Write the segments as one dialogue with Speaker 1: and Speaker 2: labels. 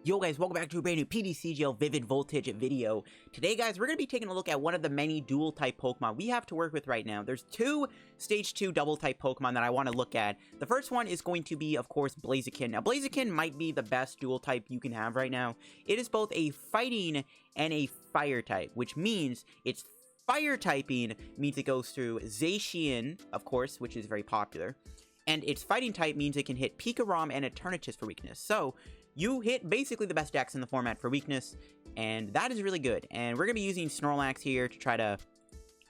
Speaker 1: Yo guys, welcome back to a brand new PTCGO Vivid Voltage video. Today guys, we're going to be taking a look at one of the many dual type Pokemon we have to work with right now. There's two stage 2 double type Pokemon that I want to look at. The first one is going to be, of course, Blaziken. Now Blaziken might be the best dual type you can have right now. It is both a fighting and a fire type, which means it's fire typing means it goes through Zacian, of course, which is very popular. And its fighting type means it can hit PikaRom and Eternaus for weakness. So you hit basically the best decks in the format for weakness, and that is really good. And we're going to be using Snorlax here to try to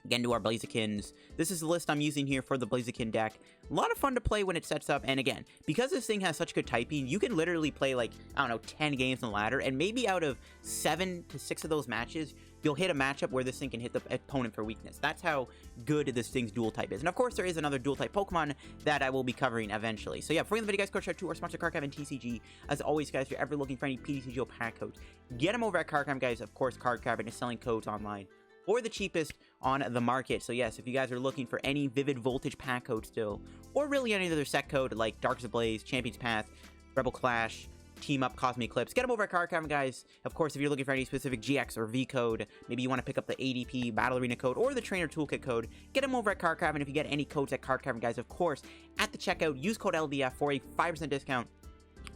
Speaker 1: get into our Blazikens. This is the list I'm using here for the Blaziken deck. A lot of fun to play when it sets up, and again, because this thing has such good typing, you can literally play, like, I don't know, 10 games on the ladder, and maybe out of 7 to 6 of those matches, you'll hit a matchup where this thing can hit the opponent for weakness. That's how good this thing's dual type is. And of course, there is another dual type Pokemon that I will be covering eventually. So yeah, before the video, guys, go check out to our sponsor, Cardcap and TCG. As always, guys, if you're ever looking for any PTCGO pack codes, get them over at Cardcap, guys. Of course, Cardcap is selling codes online for the cheapest on the market. So yes, if you guys are looking for any Vivid Voltage pack code still, or really any other set code like Darkest Ablaze, Champion's Path, Rebel Clash, Team Up, Cosmic Eclipse, get them over at Cardcap, guys. Of course, if you're looking for any specific GX or V code, maybe you want to pick up the ADP Battle Arena code or the Trainer Toolkit code, get them over at Cardcap. And if you get any codes at Cardcap, guys, of course, at the checkout, use code LDF for a 5% discount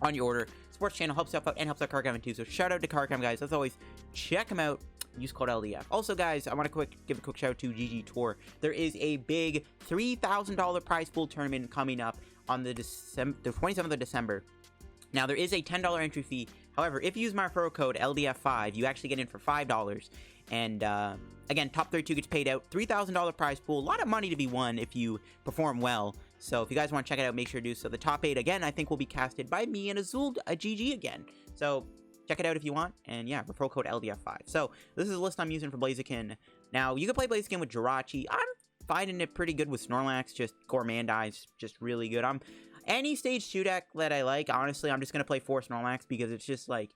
Speaker 1: on your order. Sports channel helps out and helps out Cardcap too. So shout out to Cardcap, guys. As always, check them out. Use code LDF. Also, guys, I want to give a quick shout out to GG Tour. There is a big $3,000 prize pool tournament coming up on the 27th of December. Now, there is a $10 entry fee. However, if you use my referral code LDF5, you actually get in for $5. And again, top 32 gets paid out. $3,000 prize pool. A lot of money to be won if you perform well. So if you guys want to check it out, make sure to do so. The top 8, again, I think will be casted by me and Azul GG again. So check it out if you want. And yeah, referral code LDF5. So this is the list I'm using for Blaziken. Now, you can play Blaziken with Jirachi. I'm finding it pretty good with Snorlax. Just Gourmandize, just really good. Any stage 2 deck that I like, honestly, I'm just going to play 4 Snorlax because it's just like,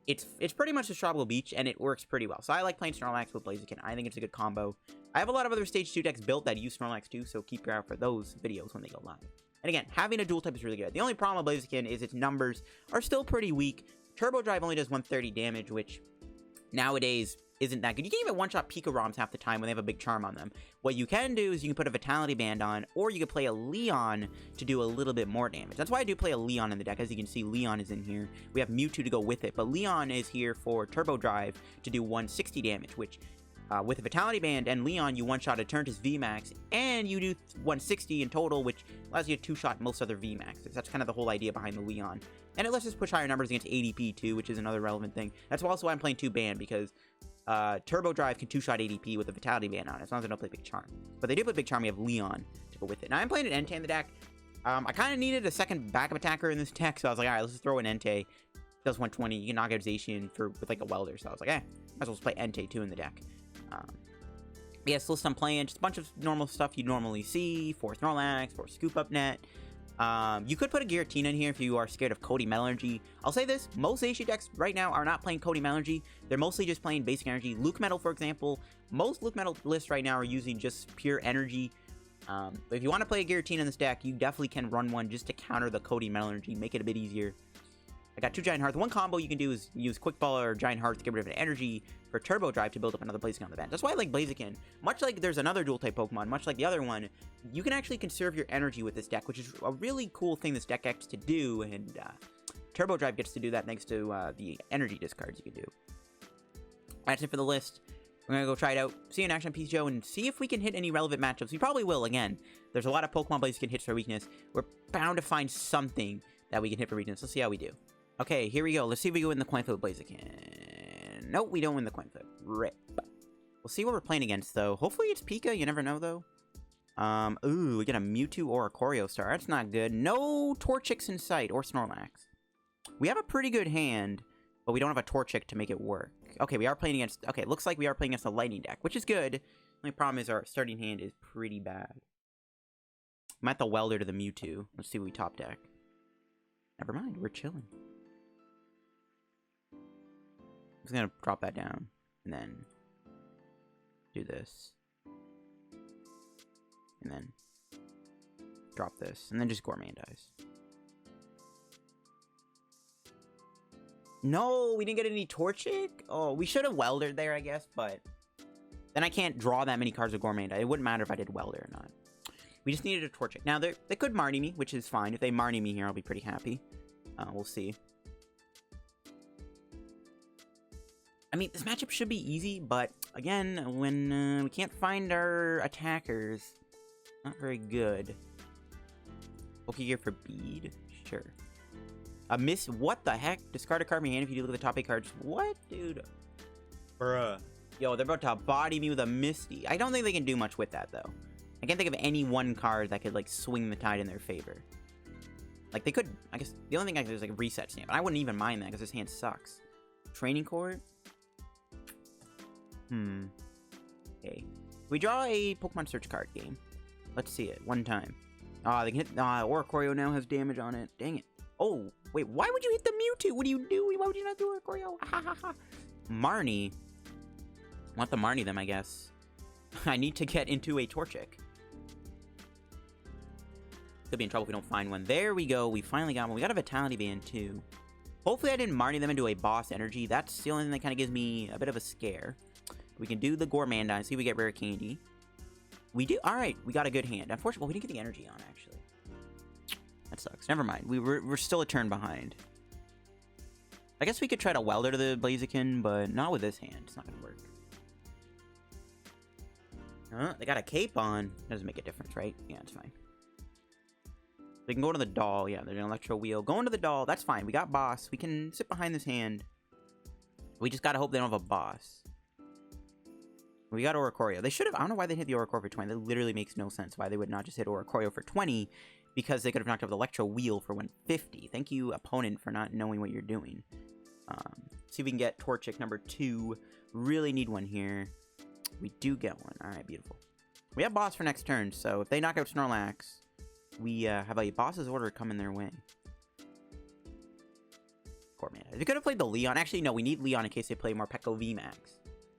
Speaker 1: it's pretty much a Tropical Beach, and it works pretty well. So I like playing Snorlax with Blaziken. I think it's a good combo. I have a lot of other stage 2 decks built that use Snorlax too, so keep your eye out for those videos when they go live. And again, having a dual type is really good. The only problem with Blaziken is its numbers are still pretty weak. Turbo Drive only does 130 damage, which nowadays isn't that good. You can even one-shot PikaRoms half the time when they have a big charm on them. What you can do is you can put a Vitality Band on, or you can play a Leon to do a little bit more damage. That's why I do play a Leon in the deck. As you can see, Leon is in here. We have Mewtwo to go with it, but Leon is here for Turbo Drive to do 160 damage, which with a Vitality Band and Leon, you one-shot Eternaus VMAX, and you do 160 in total, which allows you to two-shot most other VMAXs. That's kind of the whole idea behind the Leon. And it lets us push higher numbers against ADP too, which is another relevant thing. That's also why I'm playing 2-Band, because Turbo Drive can two-shot ADP with a Vitality Band on it, as long as I don't play Big Charm. But they do play Big Charm, we have Leon to go with it. Now, I'm playing an Entei in the deck. I kind of needed a second backup attacker in this deck, so I was like, alright, let's just throw an Entei. Does 120, you can knock out Zacian with like a Welder, so I was like, might as well just play Entei too in the deck. Yes, list I'm playing, just a bunch of normal stuff you normally see, 4 Snorlax, 4 Scoop Up Net. You could put a Giratina in here if you are scared of Cody Metallurgy. I'll say this, most Zacian decks right now are not playing Cody Metallurgy. They're mostly just playing Basic Energy. Luke Metal, for example, most Luke Metal lists right now are using just pure energy. But if you want to play a Giratina in this deck, you definitely can run one just to counter the Cody Metallurgy, make it a bit easier. I got 2 Giant Hearth. One combo you can do is use Quick Ball or Giant Hearth to get rid of an energy for Turbo Drive to build up another Blaziken on the bench. That's why I like Blaziken. Much like there's another dual type Pokemon, much like the other one, you can actually conserve your energy with this deck, which is a really cool thing this deck gets to do, and Turbo Drive gets to do that thanks to the energy discards you can do. That's it for the list. We're going to go try it out, see in action on PTCGO, and see if we can hit any relevant matchups. We probably will, again. There's a lot of Pokemon Blaziken hits for weakness. We're bound to find something that we can hit for weakness. Let's see how we do. Okay, here we go. Let's see if we win the coin flip with Blaziken. Nope, we don't win the coin flip. Rip. We'll see what we're playing against, though. Hopefully it's Pika. You never know, though. Ooh, we get a Mewtwo or a Oricorio star. That's not good. No Torchics in sight or Snorlax. We have a pretty good hand, but we don't have a Torchic to make it work. Okay, we are playing against... Okay, looks like we are playing against a Lightning deck, which is good. Only problem is our starting hand is pretty bad. I'm at the Welder to the Mewtwo. Let's see what we top deck. Never mind, we're chilling. I'm just gonna drop that down, and then do this. And then drop this, and then just Gourmandize. No, we didn't get any Torchic? Oh, we should have Weldered there, I guess, but then I can't draw that many cards with Gourmanda. It wouldn't matter if I did Welder or not. We just needed a Torchic. Now, they could Marnie me, which is fine. If they Marnie me here, I'll be pretty happy. We'll see. I mean, this matchup should be easy, but again, when we can't find our attackers, not very good. Pokegear for Bead? Sure. What the heck? Discard a card from your hand if you do look at the top 8 cards. What, dude? Bruh. Yo, they're about to body me with a Misty. I don't think they can do much with that, though. I can't think of any one card that could, like, swing the tide in their favor. Like, they could, I guess, the only thing I could do is, like, reset stamp. And I wouldn't even mind that, because this hand sucks. Training Court? Okay. We draw a Pokemon Search card game. Let's see it. One time. They can hit, Oricorio now has damage on it. Dang it. Oh, wait, why would you hit the Mewtwo? What are you doing? Why would you not do Oricorio? Ha ha ha. Marnie. I want to Marnie them, I guess. I need to get into a Torchic. Could be in trouble if we don't find one. There we go. We finally got one. We got a Vitality Band, too. Hopefully I didn't Marnie them into a Boss Energy. That's the only thing that kind of gives me a bit of a scare. We can do the Gourmanda and see if we get Rare Candy. We do. Alright, we got a good hand. Unfortunately, we didn't get the energy on, actually. That sucks. Never mind. We're still a turn behind. I guess we could try to Welder to the Blaziken, but not with this hand. It's not going to work. They got a cape on. Doesn't make a difference, right? Yeah, it's fine. They can go to the doll. Yeah, there's an Electro Wheel. Going to the doll. That's fine. We got boss. We can sit behind this hand. We just gotta hope they don't have a boss. We got Oricorio. They should have. I don't know why they hit the Oricorio for 20. That literally makes no sense why they would not just hit Oricorio for 20. Because they could have knocked out the Electro Wheel for 150. Thank you, opponent, for not knowing what you're doing. See if we can get Torchic number 2. Really need one here. We do get one. Alright, beautiful. We have boss for next turn, so if they knock out Snorlax, we have a boss's order coming their way. Gourmanda. We could have played the Leon. Actually, no, we need Leon in case they play Morpeko VMAX.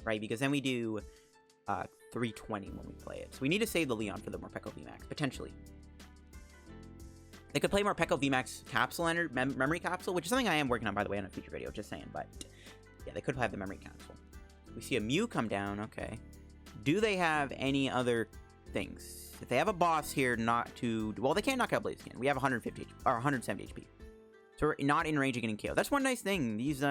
Speaker 1: Right, because then we do 320 when we play it. So we need to save the Leon for the Morpeko VMAX, potentially. They could play Morpeko VMAX Capsule Memory Capsule, which is something I am working on, by the way, on a future video, just saying. But, yeah, they could have the Memory Capsule. We see a Mew come down, okay. Do they have any other things? If they have a boss here, not to... Well, they can't knock out Blaziken. We have 150 or 170 HP. So we're not in range of getting KO. That's one nice thing. These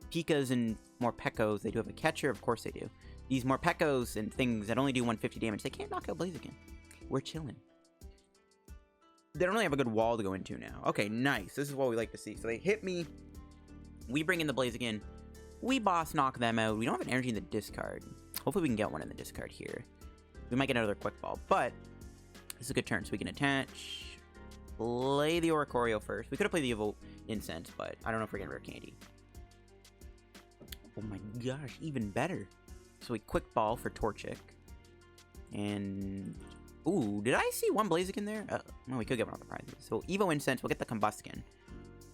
Speaker 1: Pikas and Morpekos, they do have a catcher. Of course they do. These Morpekos and things that only do 150 damage, they can't knock out Blaziken. We're chilling. They don't really have a good wall to go into now. Okay, nice. This is what we like to see. So they hit me. We bring in the Blaziken. We boss knock them out. We don't have an energy in the discard. Hopefully we can get one in the discard here. We might get another quick ball, but this is a good turn. So we can attach, play the Oricorio first. We could have played the Evolution Incense, but I don't know if we're getting Rare Candy. Oh my gosh, even better. So we quick ball for Torchic. And... Ooh, did I see one Blaziken there? No, we could get one of the prizes. So Evo Incense, we'll get the Combusken.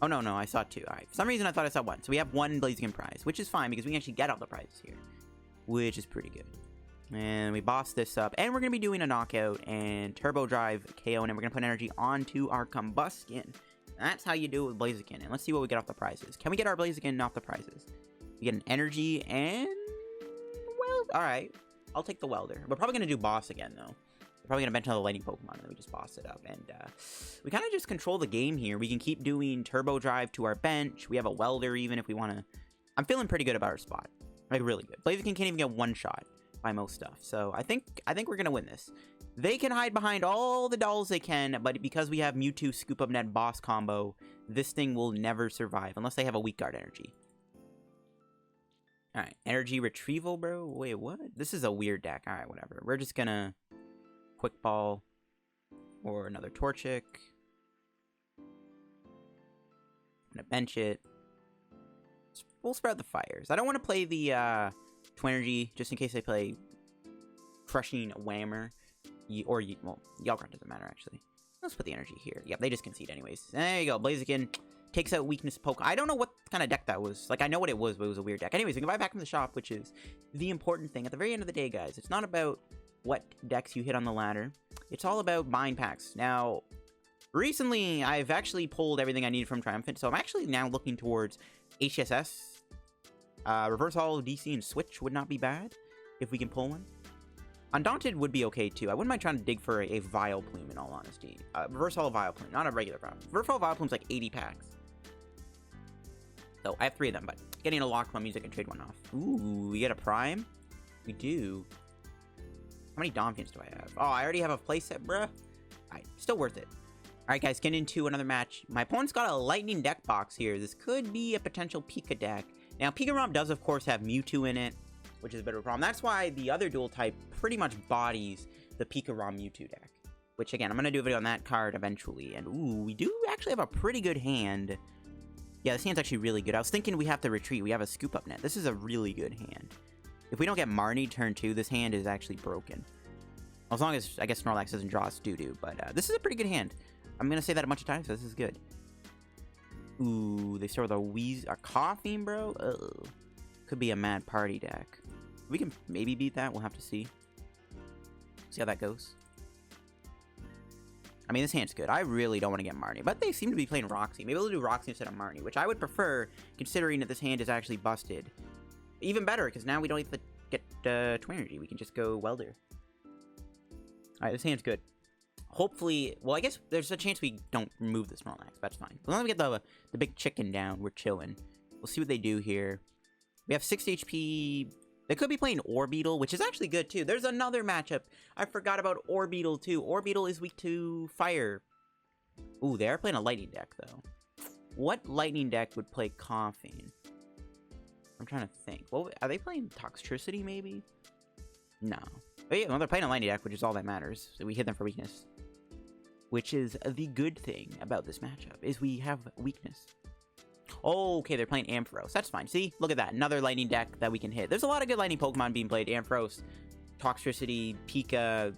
Speaker 1: Oh, no, I saw 2. All right, for some reason I thought I saw 1. So we have 1 Blaziken prize, which is fine because we can actually get all the prizes here, which is pretty good. And we boss this up, and we're going to be doing a knockout and Turbo Drive KO, and then we're going to put energy onto our Combusken. That's how you do it with Blaziken, and let's see what we get off the prizes. Can we get our Blaziken off the prizes? We get an energy and... Well, all right. I'll take the Welder. We're probably going to do boss again, though. We're probably going to bench another lightning Pokemon, and then we just boss it up. And we kind of just control the game here. We can keep doing Turbo Drive to our bench. We have a Welder even if we want to. I'm feeling pretty good about our spot. Like, really good. Blaziken can't even get one shot by most stuff. So I think we're going to win this. They can hide behind all the dolls they can, but because we have Mewtwo Scoop Up Net boss combo, this thing will never survive unless they have a weak guard energy. Alright, energy retrieval, bro? Wait, what? This is a weird deck. Alright, whatever. We're just gonna quick ball or another Torchic. I'm gonna bench it. We'll spread the fires. I don't want to play the Twin Energy just in case they play Crushing Whammer. Well, Yalgrunt doesn't matter, actually. Let's put the energy here. Yep, they just concede anyways. There you go. Blaziken takes out weakness poke. I don't know what kind of deck that was. Like, I know what it was, but it was a weird deck. Anyways, we can buy back from the shop, which is the important thing. At the very end of the day, guys, it's not about what decks you hit on the ladder. It's all about buying packs. Now, recently, I've actually pulled everything I needed from Triumphant, so I'm actually now looking towards HSS. Reverse Holo DC and Switch would not be bad if we can pull one. Undaunted would be okay too. I wouldn't mind trying to dig for a Vileplume in all honesty. Reverse Holo Vileplume, not a regular Vileplume. Reverse Holo Vileplume's like 80 packs. So I have 3 of them, but getting a lock means I can trade one off. Ooh, we get a Prime? We do. How many Domphins do I have? Oh, I already have a playset, bruh. Alright, still worth it. Alright guys, getting into another match. My opponent's got a lightning deck box here. This could be a potential Pika deck. Now, PikaRom does, of course, have Mewtwo in it, which is a bit of a problem. That's why the other dual type pretty much bodies the PikaRom Mewtwo deck. Which, again, I'm going to do a video on that card eventually. And, ooh, we do actually have a pretty good hand. Yeah, this hand's actually really good. I was thinking we have to retreat. We have a Scoop Up Net. This is a really good hand. If we don't get Marnie turn 2, this hand is actually broken. As long as, I guess, Snorlax doesn't draw us doo-doo. But this is a pretty good hand. I'm going to say that a bunch of times, so this is good. Ooh, they start with a Coughing, bro? Ugh. Could be a Mad Party deck. We can maybe beat that. We'll have to see. See how that goes. I mean, this hand's good. I really don't want to get Marnie, but they seem to be playing Roxy. Maybe they'll do Roxy instead of Marnie, which I would prefer, considering that this hand is actually busted. Even better, because now we don't have to get Twin Energy. We can just go Welder. Alright, this hand's good. Hopefully, well, I guess there's a chance we don't remove the Snorlax. That's fine. As long as we get the big chicken down, we're chilling. We'll see what they do here. We have 6 HP. They could be playing Orbeetle, which is actually good, too. There's another matchup. I forgot about Orbeetle, too. Orbeetle is weak to Fire. Ooh, they are playing a Lightning deck, though. What Lightning deck would play Coughing? I'm trying to think. Well, are they playing Toxtricity, maybe? No. Oh, yeah, well, they're playing a Lightning deck, which is all that matters. So we hit them for weakness. Which is the good thing about this matchup, is we have weakness. Oh, okay, they're playing Ampharos. That's fine. See? Look at that. Another lightning deck that we can hit. There's a lot of good lightning Pokemon being played. Ampharos, Toxtricity, Pika,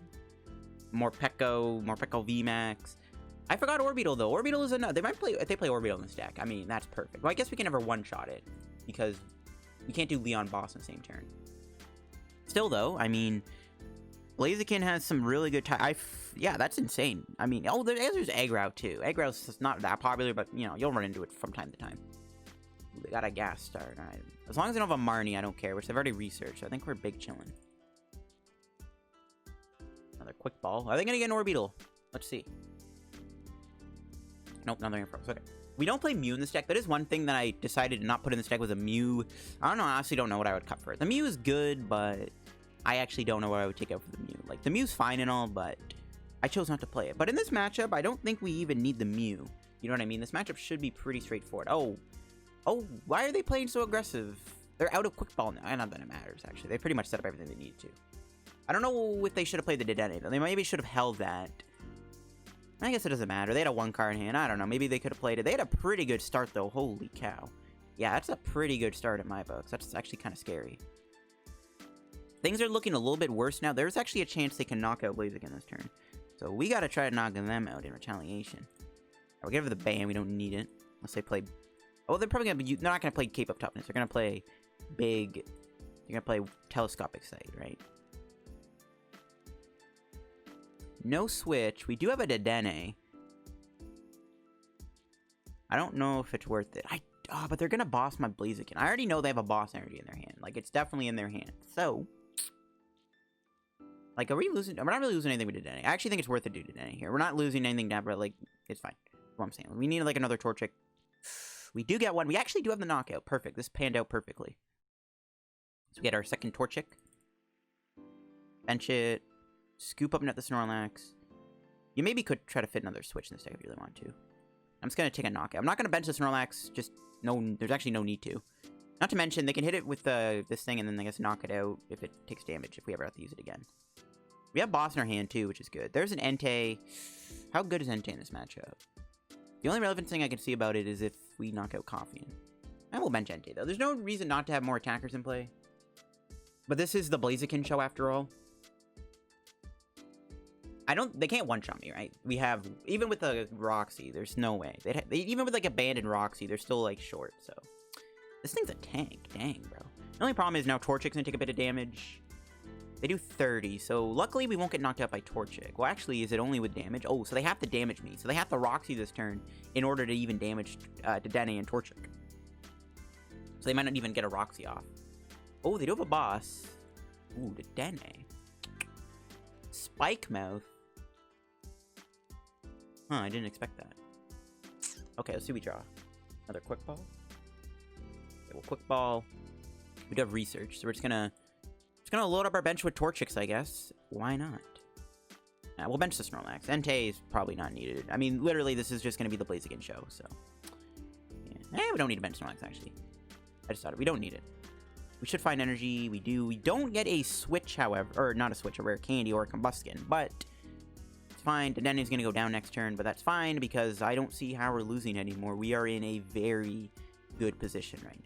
Speaker 1: Morpeko VMAX. I forgot Orbeetle, though. Orbeetle is another. They might play, if they play Orbeetle in this deck, I mean, that's perfect. Well, I guess we can never one-shot it, because we can't do Leon Boss in the same turn. Still, though, I mean, Blaziken has some really good yeah, that's insane. I mean, oh, there's Eggrout, too. Eggrout's not that popular, but, you know, you'll run into it from time to time. Ooh, they got a gas start. All right. As long as they don't have a Marnie, I don't care, which they've already researched. I think we're big chilling. Another Quick Ball. Are they going to get an Orbeetle? Let's see. Nope, nothing Ampharos. Okay. We don't play Mew in this deck. That is one thing that I decided to not put in this deck was a Mew. I don't know. I honestly don't know what I would cut for it. The Mew is good, but I actually don't know what I would take out for the Mew. Like, the Mew's fine and all, but I chose not to play it. But in this matchup, I don't think we even need the Mew. You know what I mean? This matchup should be pretty straightforward. Oh, why are they playing so aggressive? They're out of Quick Ball now. Not that it matters, actually. They pretty much set up everything they needed to. I don't know if they should have played the Dedenne, though. They maybe should have held that. I guess it doesn't matter. They had a 1-card hand. I don't know. Maybe they could have played it. They had a pretty good start, though. Holy cow. Yeah, that's a pretty good start in my books. That's actually kind of scary. Things are looking a little bit worse now. There's actually a chance they can knock out Blaziken this turn. So we got to try to knock them out in retaliation. We'll get rid of the ban. We don't need it. Unless they play... Oh, they're probably going to be... They're not going to play Cape of Toughness. They're going to play big... They're going to play Telescopic Sight, right? No switch. We do have a Dedenne. I don't know if it's worth it. But they're going to boss my Blaziken. I already know they have a boss energy in their hand. Like, it's definitely in their hand. So... Like, are we losing? We're not really losing anything with Dedenne. I actually think it's worth to do Dedenne here. We're not losing anything down, but, like, it's fine. That's what I'm saying. We need, like, another Torchic. We do get one. We actually do have the knockout. Perfect. This panned out perfectly. So we get our second Torchic. Bench it. Scoop up Net the Snorlax. You maybe could try to fit another switch in this deck if you really want to. I'm just going to take a knockout. I'm not going to bench the Snorlax. Just, no, there's actually no need to. Not to mention, they can hit it with this thing and then, I guess, knock it out if it takes damage, if we ever have to use it again. We have Boss in our hand, too, which is good. There's an Entei. How good is Entei in this matchup? The only relevant thing I can see about it is if we knock out Coughing. I will bench Entei, though. There's no reason not to have more attackers in play. But this is the Blaziken show, after all. They can't one-shot me, right? We have, even with the Roxy, there's no way. Even with, like, Abandoned Roxy, they're still, like, short, so. This thing's a tank. Dang, bro. The only problem is now Torchic's gonna take a bit of damage. They do 30, so luckily we won't get knocked out by Torchic. Well, actually, is it only with damage? Oh, so they have to damage me. So they have to Roxy this turn in order to even damage Dedenne and Torchic. So they might not even get a Roxy off. Oh, they do have a boss. Ooh, Dedenne. Spike Mouth. Huh, I didn't expect that. Okay, let's see what we draw. Another Quick Ball. Okay, well, Quick Ball. We do have Research, so we're just gonna load up our bench with Torchics, I guess. Why not? We'll bench the Snorlax. Entei is probably not needed. I mean, literally, this is just gonna be the Blaziken show, so. Yeah. We don't need to bench Snorlax, actually. I just thought we don't need it. We should find energy. We do. We don't get a switch, however. Or not a switch, a Rare Candy or a Combusken, but it's fine. Dedenne's gonna go down next turn, but that's fine because I don't see how we're losing anymore. We are in a very good position right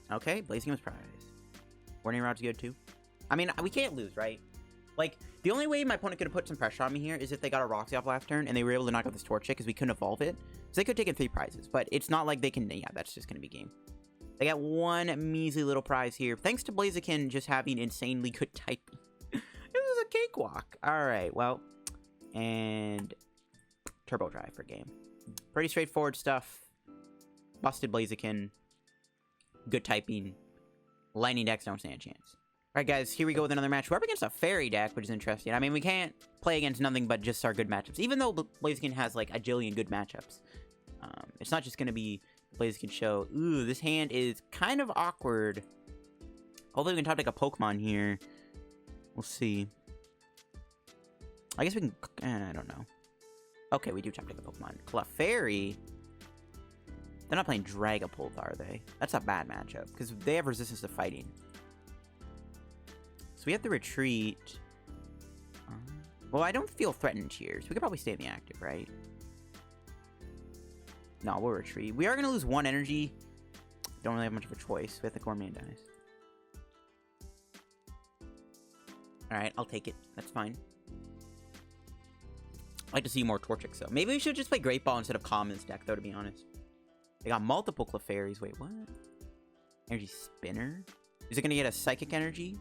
Speaker 1: now. Okay, Blaziken was prize. Ordinary Rod's good too. I mean, we can't lose, right? Like, the only way my opponent could have put some pressure on me here is if they got a Roxy off last turn and they were able to knock out this Torchic because we couldn't evolve it. So they could have taken 3 prizes, but it's not like they can... Yeah, that's just going to be game. They got one measly little prize here. Thanks to Blaziken just having insanely good typing. It was a cakewalk. Alright, well. And... Turbo Drive for game. Pretty straightforward stuff. Busted Blaziken. Good typing. Lightning decks don't stand a chance. Alright guys, here we go with another match. We're up against a Fairy deck, which is interesting. I mean, we can't play against nothing but just our good matchups. Even though Blaziken has like a jillion good matchups. It's not just going to be Blaziken show. Ooh, this hand is kind of awkward. Hopefully we can top deck a Pokemon here. We'll see. I guess we can... I don't know. Okay, we do top deck a Pokemon. Clefairy... They're not playing Dragapult, are they? That's a bad matchup, because they have resistance to fighting. So we have to retreat. Well, I don't feel threatened here, so we could probably stay in the active, right? No, we'll retreat. We are going to lose 1 energy. Don't really have much of a choice. We have the Gourmandize. Alright, I'll take it. That's fine. I'd like to see more Torchics, though. Maybe we should just play Great Ball instead of Calm in this deck, though, to be honest. They got multiple Clefairies. Wait, what? Energy Spinner? Is it going to get a Psychic Energy?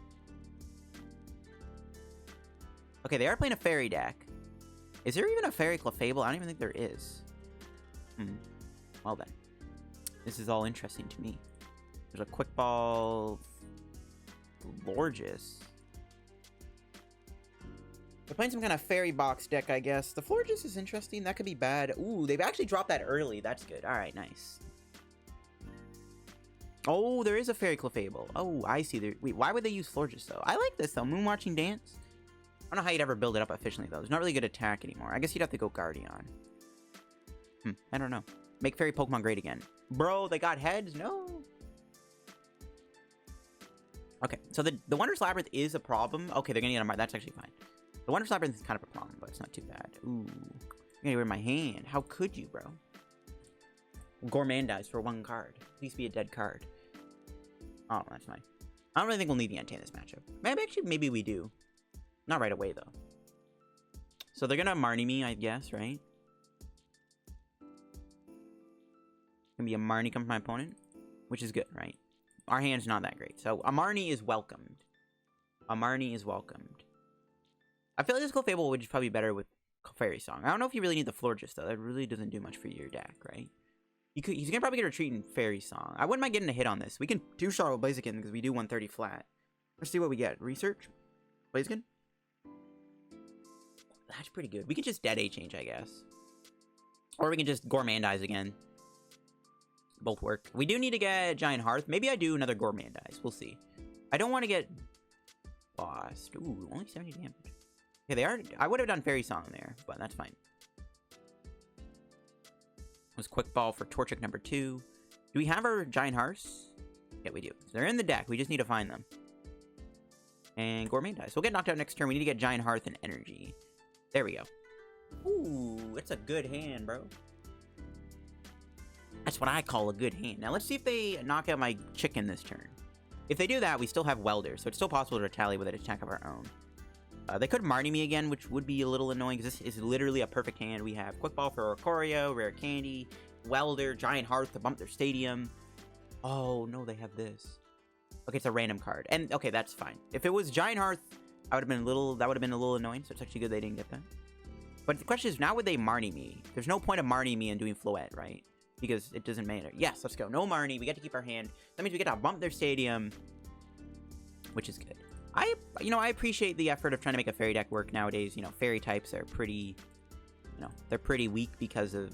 Speaker 1: Okay, they are playing a Fairy deck. Is there even a Fairy Clefable? I don't even think there is. Well then. This is all interesting to me. There's a Quick Ball... Florges. They're playing some kind of Fairy box deck, I guess. The Florges is interesting. That could be bad. Ooh, they've actually dropped that early. That's good. Alright, nice. Oh, there is a Fairy Clefable. Oh, I see. Wait, why would they use Florges, though? I like this, though. Moonwatching Dance. I don't know how you'd ever build it up efficiently, though. There's not really good attack anymore. I guess you'd have to go Guardian. I don't know. Make Fairy Pokemon great again. Bro, they got heads? No. Okay, so the Wondrous Labyrinth is a problem. Okay, they're gonna get a Mark. That's actually fine. The Wondrous Labyrinth is kind of a problem, but it's not too bad. Ooh. I'm gonna wear my hand. How could you, bro? Gourmandize for 1 card. Please be a dead card. Oh, that's fine. I don't really think we'll need the Entei in this matchup. Maybe we do. Not right away, though. So they're gonna Marnie me, I guess, right? Gonna be a Marnie come from my opponent, which is good, right? Our hand's not that great, so a Marnie is welcomed. A Marnie is welcomed. I feel like this Clefable would probably be better with Fairy Song. I don't know if you really need the Florges, though. That really doesn't do much for your deck, right? He's gonna probably get a retreat in Fairy Song. I wouldn't mind getting a hit on this. We can do Charlotte Blaziken because we do 130 flat. Let's see what we get. Research? Blaziken? That's pretty good. We can just Dead A change, I guess. Or we can just Gourmandize again. Both work. We do need to get Giant Hearth. Maybe I do another Gourmandize. We'll see. I don't want to get lost. Ooh, only 70 damage. Okay, they are... I would have done Fairy Song there, but that's fine. It was Quick Ball for Torchic number 2. Do we have our Giant Hearths? Yeah, we do. They're in the deck. We just need to find them. And Gourmandize. We'll get knocked out next turn. We need to get Giant Hearth and Energy. There we go. Ooh, it's a good hand, bro. That's what I call a good hand. Now, let's see if they knock out my chicken this turn. If they do that, we still have Welder, so it's still possible to retaliate with an attack of our own. They could Marnie me again, which would be a little annoying, because this is literally a perfect hand. We have Quick Ball for Oricorio, Rare Candy, Welder, Giant Hearth to bump their stadium. Oh, no, they have this. Okay, it's a random card. And, okay, that's fine. If it was Giant Hearth, that would have been a little annoying, so it's actually good they didn't get that. But the question is, now would they Marnie me? There's no point of Marnie me and doing Floette, right? because it doesn't matter. Yes, let's go. No Marnie. We get to keep our hand. That means we get to bump their stadium, which is good. I appreciate the effort of trying to make a fairy deck work nowadays. You know, fairy types are pretty, they're pretty weak because of,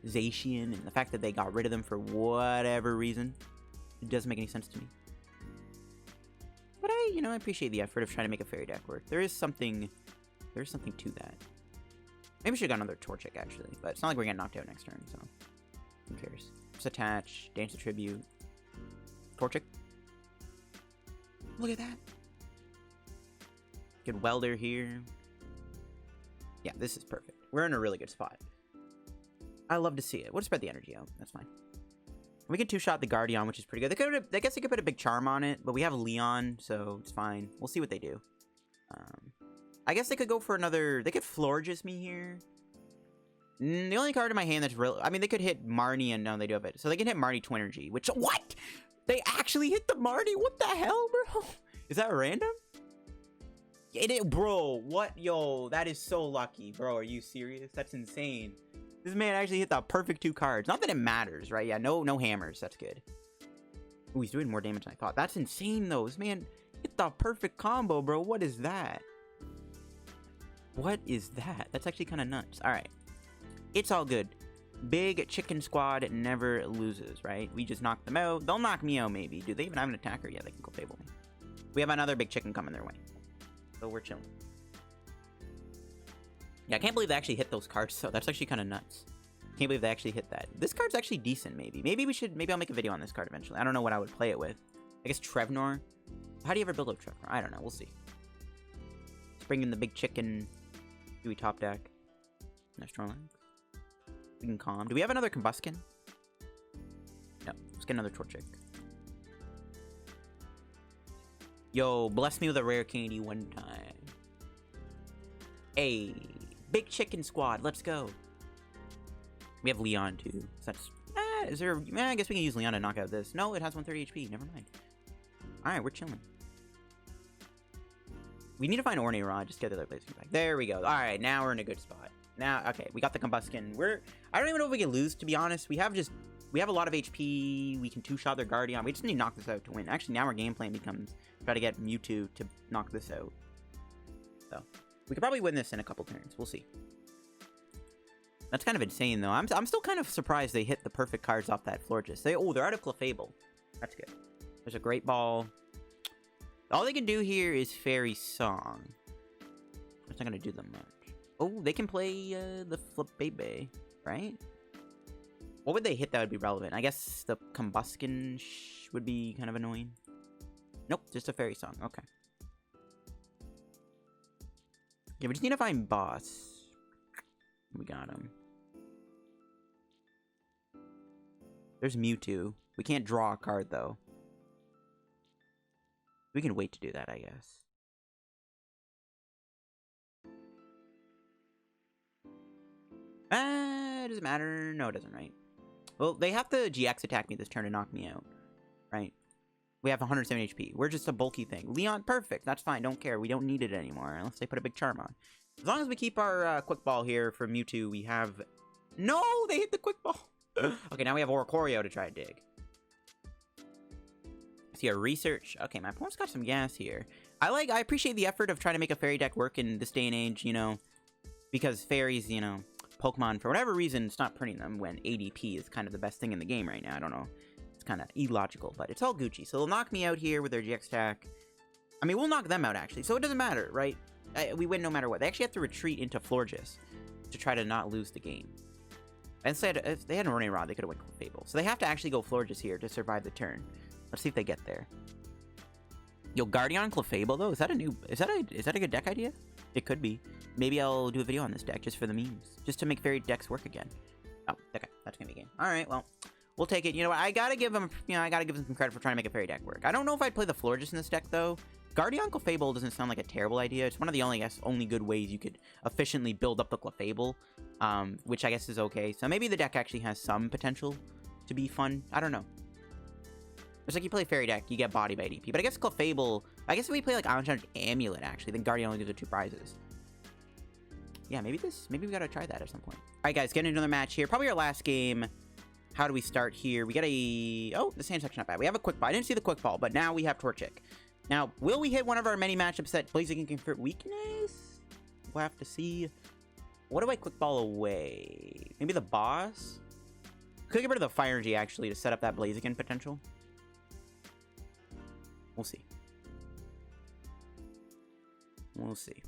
Speaker 1: Zacian and the fact that they got rid of them for whatever reason. It doesn't make any sense to me. But I appreciate the effort of trying to make a fairy deck work. There's something to that. Maybe we should have got another Torchic, actually. But it's not like we're getting knocked out next turn, so who cares? Just attach, Dance the Tribute, Torchic. Look at that. Good Welder here. Yeah, this is perfect. We're in a really good spot. I love to see it. We'll just spread the energy out. That's fine. We can two-shot the Guardian, which is pretty good. I guess they could put a big charm on it, but we have Leon, so it's fine. We'll see what they do. I guess they could go for another... They could Florges me here. The only card in my hand that's real... I mean, they could hit Marnie, and no, they do have it. So they can hit Marnie Twin Energy, which... What? They actually hit the Marnie? What the hell, bro? Is that random? Bro, what? Yo, that is so lucky. Bro, are you serious? That's insane. This man actually hit the perfect 2 cards. Not that it matters, right? Yeah, no hammers. That's good. Ooh, he's doing more damage than I thought. That's insane, though. This man hit the perfect combo, bro. What is that? What is that? That's actually kind of nuts. All right. It's all good. Big chicken squad never loses, right? We just knock them out. They'll knock me out, maybe. Do they even have an attacker? Yeah, they can go fable me. We have another big chicken coming their way. So we're chilling. Yeah, I can't believe they actually hit those cards, so that's actually kind of nuts. Can't believe they actually hit that. This card's actually decent, maybe. Maybe I'll make a video on this card eventually. I don't know what I would play it with. I guess Trevnor. How do you ever build up Trevnor? I don't know. We'll see. Let's bring in the big chicken. Do we top deck? No Snorlax. We can calm. Do we have another Combusken? No. Let's get another Torchic. Yo, bless me with a rare candy one time. Hey, big chicken squad. Let's go. We have Leon too. So that's... is there... I guess we can use Leon to knock out this. No, it has 130 HP. Never mind. Alright, we're chilling. We need to find Ordinary Rod. Just get the other Blaziken back. There we go. Alright, now we're in a good spot. Now, okay, we got the Combusken. I don't even know if we can lose, to be honest. We have a lot of HP. We can two-shot their Guardian. We just need to knock this out to win. Actually, now our game plan becomes try to get Mewtwo to knock this out. So, we could probably win this in a couple turns. We'll see. That's kind of insane, though. I'm still kind of surprised they hit the perfect cards off that Florges. They're out of Clefable. That's good. There's a Great Ball. All they can do here is Fairy Song. It's not going to do them much. Oh, they can play the Flip Baby, right? What would they hit that would be relevant? I guess the Combusken would be kind of annoying. Nope, just a Fairy Song. Okay. Yeah, we just need to find Boss. We got him. There's Mewtwo. We can't draw a card, though. We can wait to do that, I guess. Does it matter? No, it doesn't, right? Well, they have to GX attack me this turn to knock me out, right? We have 170 HP. We're just a bulky thing. Leon, perfect. That's fine. Don't care. We don't need it anymore unless they put a big charm on. As long as we keep our Quick Ball here for Mewtwo, we have... No! They hit the Quick Ball! Okay, now we have Oricorio to try to dig. See, a Research. Okay, my opponent's got some gas here. I appreciate the effort of trying to make a fairy deck work in this day and age, you know, because fairies, you know, Pokemon, for whatever reason, it's not printing them when ADP is kind of the best thing in the game right now. I don't know. It's kind of illogical, but it's all Gucci. So they'll knock me out here with their GX attack. I mean, we'll knock them out, actually, so it doesn't matter, right? We win no matter what. They actually have to retreat into Florges to try to not lose the game. Instead, if they had an Ordinary Rod, they could have went Fable. So they have to actually go Florges here to survive the turn. Let's see if they get there. Yo, Guardian Clefable, though? Is that a good deck idea? It could be. Maybe I'll do a video on this deck just for the memes. Just to make fairy decks work again. Oh, okay. That's gonna be a game. Alright, well, we'll take it. You know what? I gotta give them some credit for trying to make a fairy deck work. I don't know if I'd play the Florges in this deck, though. Guardian Clefable doesn't sound like a terrible idea. It's one of the only good ways you could efficiently build up the Clefable, which I guess is okay. So maybe the deck actually has some potential to be fun. I don't know. It's like you play Fairy deck, you get body by ADP. But I guess Clefable... I guess if we play like Enchanted Amulet, actually, then Guardian only gives it 2 prizes. Yeah, maybe we gotta try that at some point. Alright, guys, getting another match here. Probably our last game. How do we start here? We got a... Oh, the sand section not bad. We have a quick ball. I didn't see the quick ball, but now we have Torchic. Now, will we hit one of our many matchups that Blaziken can convert weakness? We'll have to see. What do I quick ball away? Maybe the boss? Could get rid of the fire energy, actually, to set up that Blaziken potential. We'll see. We'll see.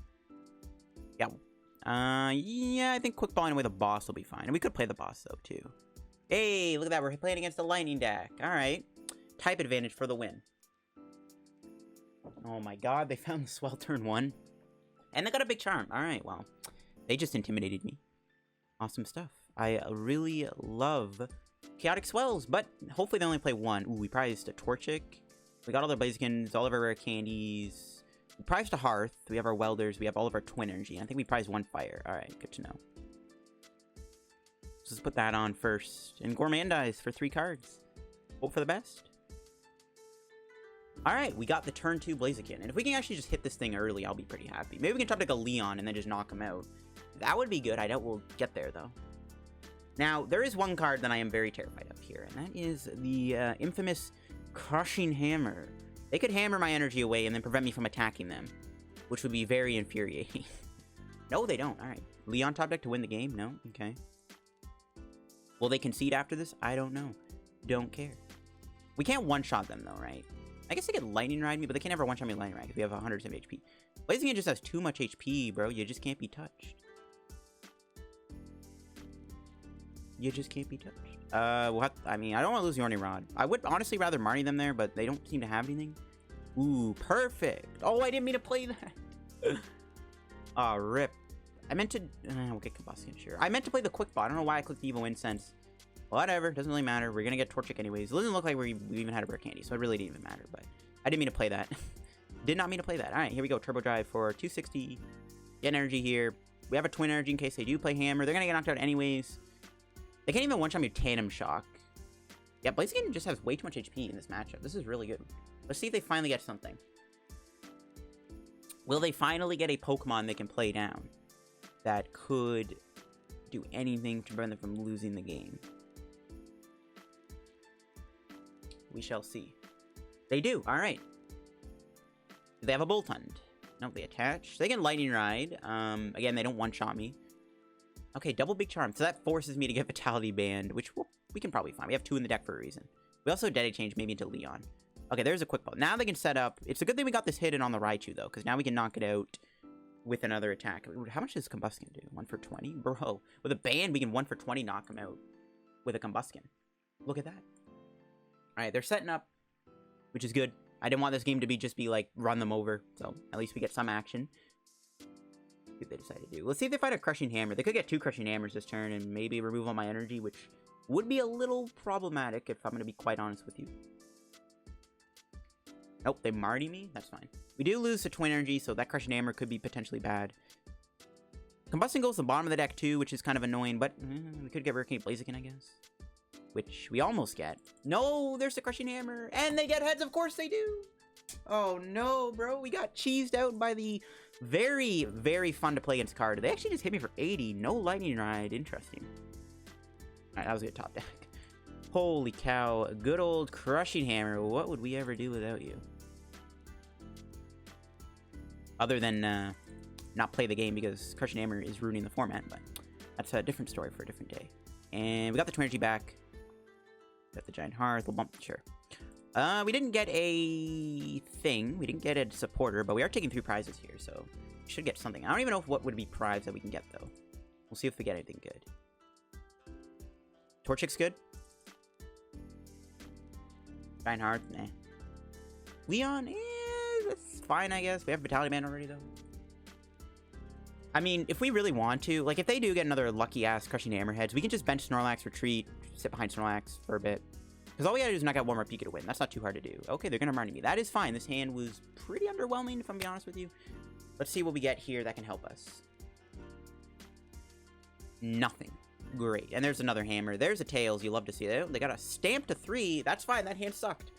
Speaker 1: Yeah. Yeah, I think quick balling away the boss will be fine. And we could play the boss, though, too. Hey, look at that. We're playing against the lightning deck. All right. Type advantage for the win. Oh, my God. They found the swell turn 1. And they got a big charm. All right, well. They just intimidated me. Awesome stuff. I really love chaotic swells, but hopefully they only play one. Ooh, we prized a Torchic. We got all the Blazikens, all of our rare candies. We prized a Hearth. We have our Welders. We have all of our Twin Energy. I think we prized one Fire. All right, good to know. Let's just put that on first. And Gourmandize for 3 cards. Hope for the best. All right, we got the turn 2 Blaziken. And if we can actually just hit this thing early, I'll be pretty happy. Maybe we can top deck a Leon and then just knock him out. That would be good. I doubt we'll get there, though. Now, there is one card that I am very terrified of here, and that is the infamous Crushing Hammer. They could hammer my energy away and then prevent me from attacking them, which would be very infuriating. No, they don't. All right. Leon top deck to win the game? No? Okay. Will they concede after this? I don't know. Don't care. We can't one-shot them, though, right? I guess they could Lightning Ride me, but they can't ever one-shot me Lightning Ride because we have 170 HP. Blaziken just has too much HP, bro. You just can't be touched. You just can't be touched. We'll have to, I mean, I don't want to lose the Ordinary Rod. I would honestly rather Marnie them there, but they don't seem to have anything. Ooh, perfect. Oh, I didn't mean to play that. Aw, rip. I meant to... we'll get Combusken, sure. I meant to play the quick ball. I don't know why I clicked the Evo Incense. Whatever, doesn't really matter. We're gonna get Torchic anyways. It doesn't look like we even had a rare candy, so it really didn't even matter, but I didn't mean to play that. Did not mean to play that. Alright, here we go. Turbo Drive for 260. Get energy here. We have a Twin Energy in case they do play Hammer. They're gonna get knocked out anyways. They can't even one-shot me Tandem Shock. Yeah, Blaziken just has way too much HP in this matchup. This is really good. Let's see if they finally get something. Will they finally get a Pokemon they can play down that could do anything to prevent them from losing the game? We shall see. They do. All right. Do they have a Boltund? No, they attach. They can Lightning Ride. Again, they don't one-shot me. Okay, double big charm. So that forces me to get Vitality Band, which we can probably find. We have 2 in the deck for a reason. We also Dedenne change maybe into Leon. Okay, there's a quick ball. Now they can set up. It's a good thing we got this hidden on the Raichu, though, because now we can knock it out with another attack. How much does Combusken do? 1 for 20? Bro, with a band, we can 1 for 20 knock him out with a Combusken. Look at that. All right, they're setting up, which is good. I didn't want this game to just be like, run them over. So at least we get some action. What they decide to do. Let's see if they fight a Crushing Hammer. They could get 2 Crushing Hammers this turn and maybe remove all my energy, which would be a little problematic if I'm going to be quite honest with you. Nope, they Marty me? That's fine. We do lose the Twin Energy, so that Crushing Hammer could be potentially bad. Combusken goes to the bottom of the deck too, which is kind of annoying, but we could get Rare Candy Blaziken, I guess. Which we almost get. No, there's the Crushing Hammer. And they get heads, of course they do. Oh no, bro. We got cheesed out by the very, very fun to play against card. They actually just hit me for 80. No Lightning Ride. Interesting. Alright, that was a good top deck. Holy cow. Good old Crushing Hammer. What would we ever do without you? Other than not play the game because Crushing Hammer is ruining the format. But that's a different story for a different day. And we got the Twin Energy back. Got the Giant Hearth. We'll bump, sure. We didn't get a thing. We didn't get a supporter, but we are taking 3 prizes here, so we should get something. I don't even know what would be prize that we can get, though. We'll see if we get anything good. Torchic's good. Giant Hearth, nah. Leon, that's fine, I guess. We have Vitality Band already, though. I mean, if we really want to, like, if they do get another lucky-ass Crushing Hammerheads, we can just bench Snorlax, retreat, sit behind Snorlax for a bit. Because all we gotta do is knock out 1 more Pika to win. That's not too hard to do. Okay, they're gonna Marnie me. That is fine. This hand was pretty underwhelming, if I'm being honest with you. Let's see what we get here that can help us. Nothing. Great. And there's another hammer. There's a Tails. You love to see that. They got a stamp to 3. That's fine. That hand sucked.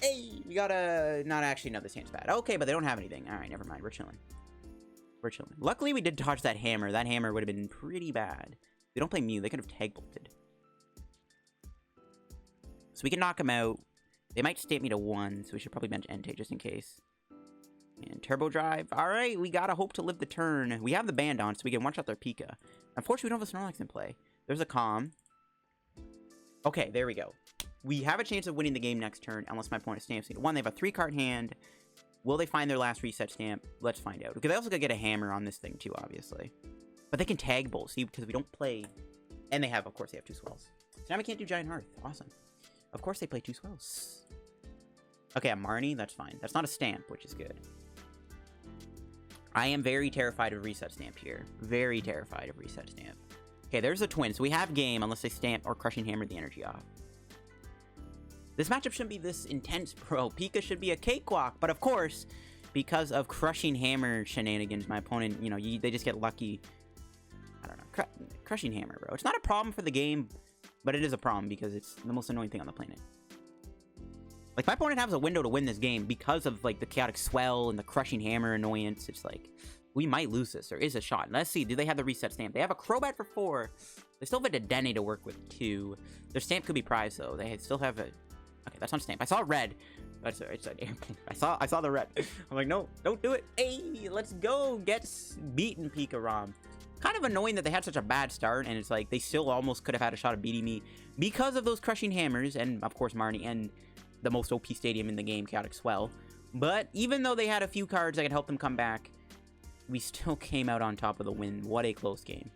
Speaker 1: Hey, we got a... Not actually, no, this hand's bad. Okay, but they don't have anything. All right, never mind. We're chilling. We're chilling. Luckily, we did dodge that hammer. That hammer would have been pretty bad. They don't play Mew. They could have tag bolted. So we can knock them out. They might stamp me to 1, so we should probably bench Entei just in case. And Turbo Drive. Alright, we gotta hope to live the turn. We have the band on, so we can one-shot their Pika. Unfortunately, we don't have a Snorlax in play. There's a Calm. Okay, there we go. We have a chance of winning the game next turn, unless my opponent stamps me to 1. They have a 3-card hand. Will they find their last reset stamp? Let's find out. Because they also gotta get a hammer on this thing, too, obviously. But they can tag Bolt, see, because we don't play... And they have, of course, they have 2 Swells. So now we can't do Giant Hearth. Awesome. Of course they play 2 Swells. Okay, a Marnie, that's fine. That's not a stamp, which is good. I am very terrified of reset stamp here. Very terrified of reset stamp. Okay, there's a twin, so we have game unless they stamp or crushing hammer the energy off. This matchup shouldn't be this intense, bro. Pika should be a cakewalk, but of course, because of crushing hammer shenanigans, my opponent, you know, they just get lucky. I don't know. Crushing hammer, bro. It's not a problem for the game, but it is a problem because it's the most annoying thing on the planet. Like, my opponent has a window to win this game because of, like, the Chaotic Swell and the Crushing Hammer annoyance. It's like, we might lose this. There is a shot. Let's see. Do they have the reset stamp? They have a Crobat for 4. They still have a Dedenne to work with, 2. Their stamp could be prized, though. They still have a... Okay, that's not a stamp. I saw red. It's an airplane. I saw the red. I'm like, no, don't do it. Hey, let's go. Get beaten, PikaRom. Kind of annoying that they had such a bad start, and it's like, they still almost could have had a shot of beating me because of those Crushing Hammers, and, of course, Marnie, and... the most OP stadium in the game, Chaotic Swell. But even though they had a few cards that could help them come back, we still came out on top of the win. What a close game.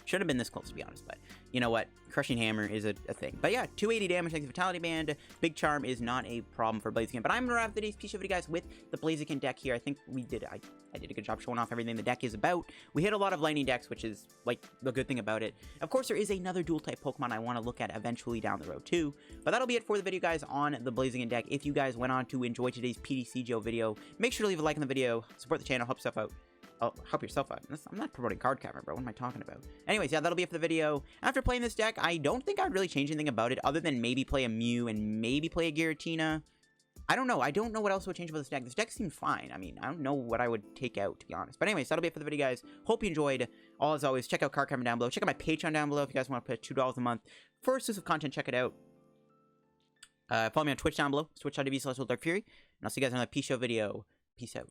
Speaker 1: Should have been this close, to be honest, but you know what? Crushing Hammer is a thing. But yeah, 280 damage thanks to Vitality Band. Big Charm is not a problem for Blaziken. But I'm going to wrap today's piece of video, guys, with the Blaziken deck here. I think we did, I did a good job showing off everything the deck is about. We hit a lot of lightning decks, which is, like, the good thing about it. Of course, there is another dual-type Pokemon I want to look at eventually down the road, too. But that'll be it for the video, guys, on the Blaziken deck. If you guys went on to enjoy today's PTCGO video, make sure to leave a like on the video, support the channel, help yourself out. Oh, help yourself out. I'm not promoting card cover, bro. What am I talking about? Anyways, yeah, that'll be it for the video. After playing this deck, I don't think I'd really change anything about it other than maybe play a Mew and maybe play a Giratina. I don't know. I don't know what else would change about this deck. This deck seemed fine. I mean, I don't know what I would take out, to be honest. But anyways, that'll be it for the video, guys. Hope you enjoyed. All as always, check out card cover down below. Check out my Patreon down below if you guys want to put $2 a month for exclusive content. Check it out. Follow me on Twitch down below. Twitch.tv/LittleDarkFury. And I'll see you guys in another P-Show video. Peace out.